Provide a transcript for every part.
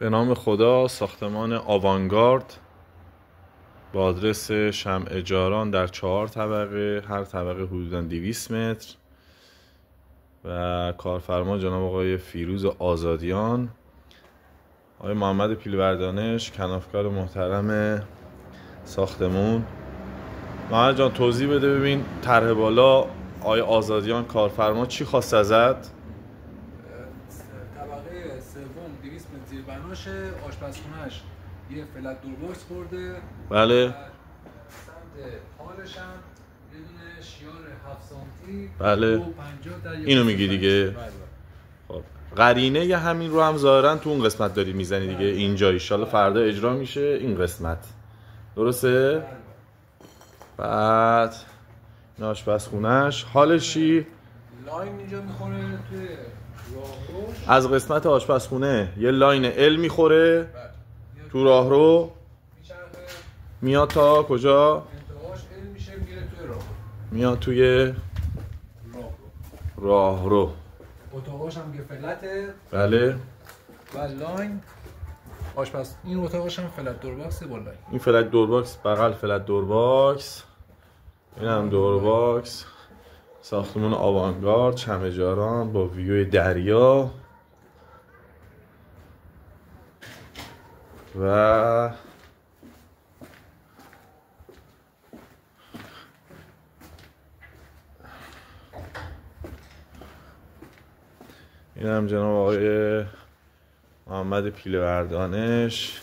به نام خدا. ساختمان آوانگارد با آدرس شمع جاران در 4 طبقه، هر طبقه حدوداً 200 متر و کارفرما جناب آقای فیروز آزادیان، آقای محمد پیلوردانش، کنافکار محترم ساختمون. محمد جان توضیح بده، ببین طرح بالا آقای آزادیان کارفرما چی خواست ازت؟ طبقه سوم 200 متر زیر بناشه، آشپزخونه‌اش یه فلت دورباکس خورده. بله. سمت حالش هم یه دونه شیار 7 سانتی. بله. 50 در اینو میگی دیگه. خب قرینه یا همین رو هم ظاهرا تو اون قسمت داری میزنی دیگه. اینجا ان شاءالله فردا اجرا میشه این قسمت. درسته؟ بعد این آشپزخونه‌اش حالش چی؟ لاین اینجا میخوره توی راهرو. از قسمت آشپزخونه یه لاین ال میخوره تو راهرو، میاد تا کجا؟ انتهاش ال میشه، میره توی راهرو، میاد توی راهرو. اتاقاش هم یه فلته. بله. و لاین آشپز، این اتاقاش هم فلت دورباکس با لاین. این فلت دورباکس، بغل فلت دورباکس، این هم دورباکس. ساختمان آوانگارد شمع جاران با ویوی دریا و این هم جناب آقای محمد پیلوردانش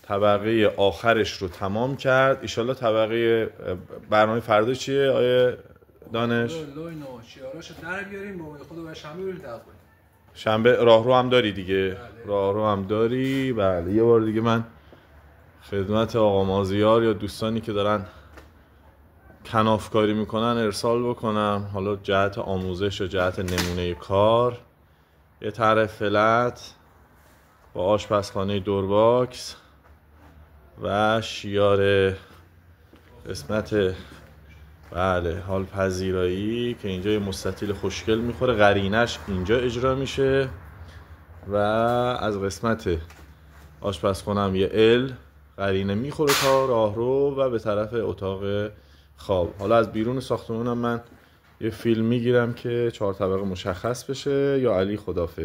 طبقه آخرش رو تمام کرد. ایشالله طبقه برنامه فردا چیه آقای دانش؟ لاین و شیاراشو در بیاریم با خود و شنبه بریم دقیق کنیم. شنبه راهرو هم داری دیگه؟ راهرو هم داری. بله. یه بار دیگه من خدمت آقا مازیار یا دوستانی که دارن کنافکاری میکنن ارسال بکنم، حالا جهت آموزش یا جهت نمونه کار. یه طرح فلت با آشپزخانه دورباکس و شیار قسمت بله حال پذیرایی که اینجا یه مستطیل خوشگل میخوره، قرینش اینجا اجرا میشه و از قسمت آشپزخونم یه ال قرینه میخوره تا راهرو و به طرف اتاق خواب. حالا از بیرون ساختمونم من یه فیلم میگیرم که 4 طبقه مشخص بشه. یا علی خدافظ.